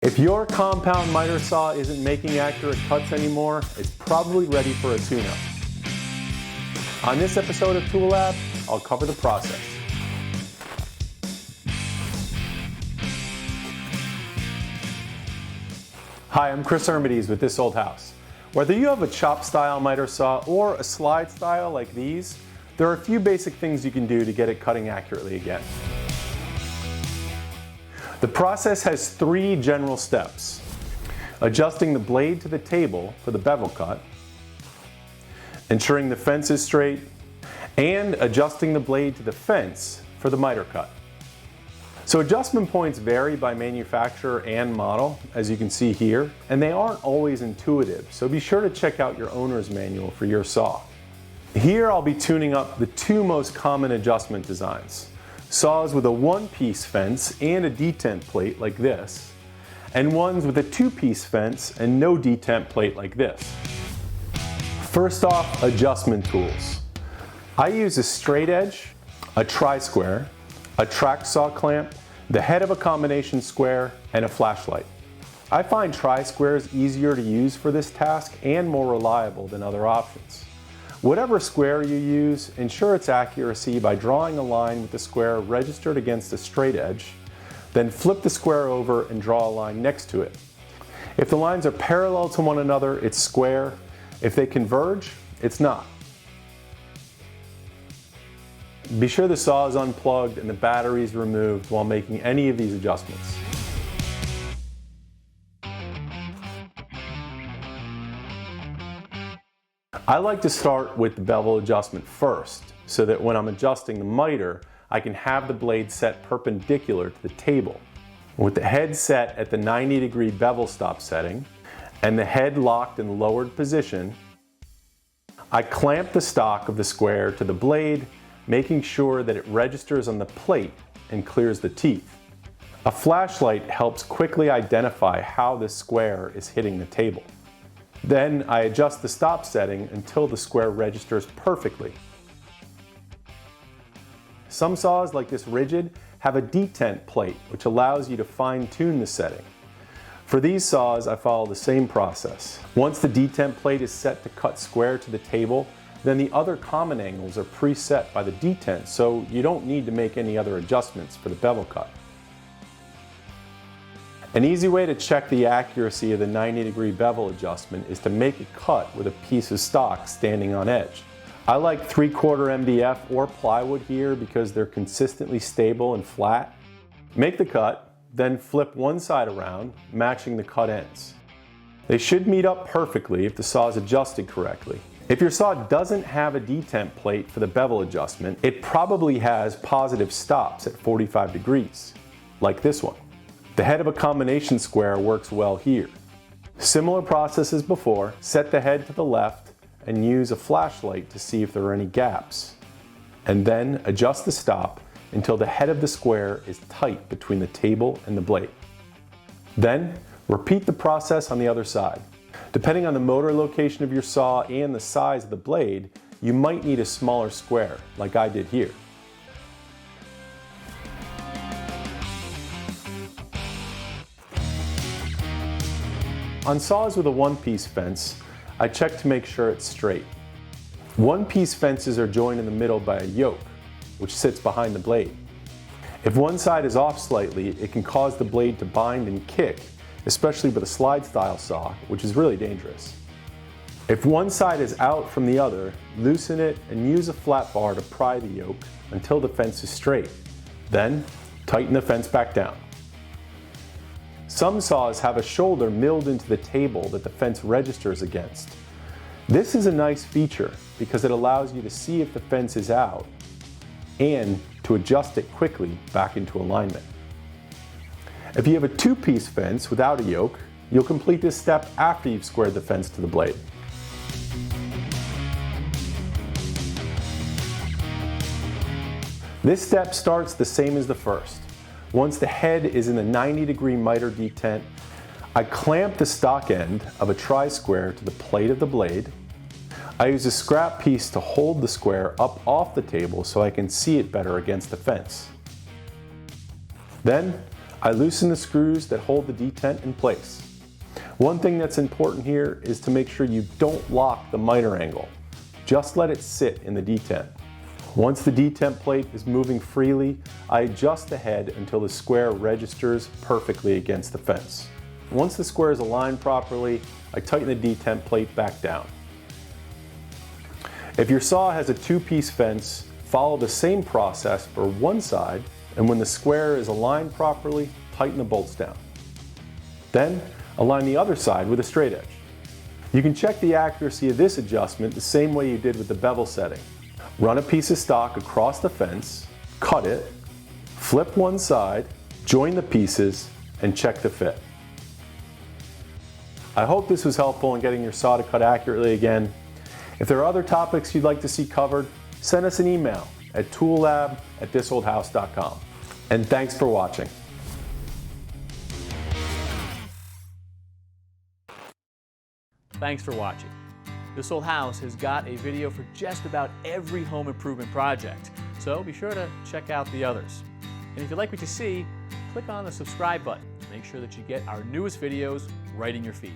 If your compound miter saw isn't making accurate cuts anymore, it's probably ready for a tune-up. On this episode of Tool Lab, I'll cover the process. Hi, I'm Chris Ermides with This Old House. Whether you have a chop style miter saw or a slide style like these, there are a few basic things you can do to get it cutting accurately again. The process has 3 general steps: adjusting the blade to the table for the bevel cut, ensuring the fence is straight, and adjusting the blade to the fence for the miter cut. So adjustment points vary by manufacturer and model, as you can see here, and they aren't always intuitive, so be sure to check out your owner's manual for your saw. Here I'll be tuning up the 2 most common adjustment designs: saws with a 1-piece fence and a detent plate like this, and ones with a 2-piece fence and no detent plate like this. First off, adjustment tools. I use a straight edge, a tri-square, a track saw clamp, the head of a combination square, and a flashlight. I find tri-squares easier to use for this task and more reliable than other options. Whatever square you use, ensure its accuracy by drawing a line with the square registered against a straight edge, then flip the square over and draw a line next to it. If the lines are parallel to one another, it's square. If they converge, it's not. Be sure the saw is unplugged and the battery is removed while making any of these adjustments. I like to start with the bevel adjustment first, so that when I'm adjusting the miter, I can have the blade set perpendicular to the table. With the head set at the 90-degree bevel stop setting, and the head locked in lowered position, I clamp the stock of the square to the blade, making sure that it registers on the plate and clears the teeth. A flashlight helps quickly identify how this square is hitting the table. Then I adjust the stop setting until the square registers perfectly. Some saws, like this rigid, have a detent plate, which allows you to fine-tune the setting. For these saws, I follow the same process. Once the detent plate is set to cut square to the table, then the other common angles are preset by the detent, so you don't need to make any other adjustments for the bevel cut. An easy way to check the accuracy of the 90-degree bevel adjustment is to make a cut with a piece of stock standing on edge. I like 3/4 MDF or plywood here because they're consistently stable and flat. Make the cut, then flip one side around, matching the cut ends. They should meet up perfectly if the saw is adjusted correctly. If your saw doesn't have a detent plate for the bevel adjustment, it probably has positive stops at 45 degrees, like this one. The head of a combination square works well here. Similar process as before, set the head to the left and use a flashlight to see if there are any gaps. And then adjust the stop until the head of the square is tight between the table and the blade. Then repeat the process on the other side. Depending on the motor location of your saw and the size of the blade, you might need a smaller square, like I did here. On saws with a 1-piece fence, I check to make sure it's straight. 1-piece fences are joined in the middle by a yoke, which sits behind the blade. If one side is off slightly, it can cause the blade to bind and kick, especially with a slide style saw, which is really dangerous. If one side is out from the other, loosen it and use a flat bar to pry the yoke until the fence is straight. Then, tighten the fence back down. Some saws have a shoulder milled into the table that the fence registers against. This is a nice feature because it allows you to see if the fence is out and to adjust it quickly back into alignment. If you have a 2-piece fence without a yoke, you'll complete this step after you've squared the fence to the blade. This step starts the same as the first. Once the head is in the 90-degree miter detent, I clamp the stock end of a tri-square to the plate of the blade. I use a scrap piece to hold the square up off the table so I can see it better against the fence. Then I loosen the screws that hold the detent in place. One thing that's important here is to make sure you don't lock the miter angle. Just let it sit in the detent. Once the detent plate is moving freely, I adjust the head until the square registers perfectly against the fence. Once the square is aligned properly, I tighten the detent plate back down. If your saw has a two-piece fence, follow the same process for one side, and when the square is aligned properly, tighten the bolts down. Then, align the other side with a straight edge. You can check the accuracy of this adjustment the same way you did with the bevel setting. Run a piece of stock across the fence, cut it, flip one side, join the pieces, and check the fit. I hope this was helpful in getting your saw to cut accurately again. If there are other topics you'd like to see covered, send us an email at toollab@thisoldhouse.com. And thanks for watching. Thanks for watching. This Old House has got a video for just about every home improvement project, so be sure to check out the others. And if you like what you see, click on the subscribe button to make sure that you get our newest videos right in your feed.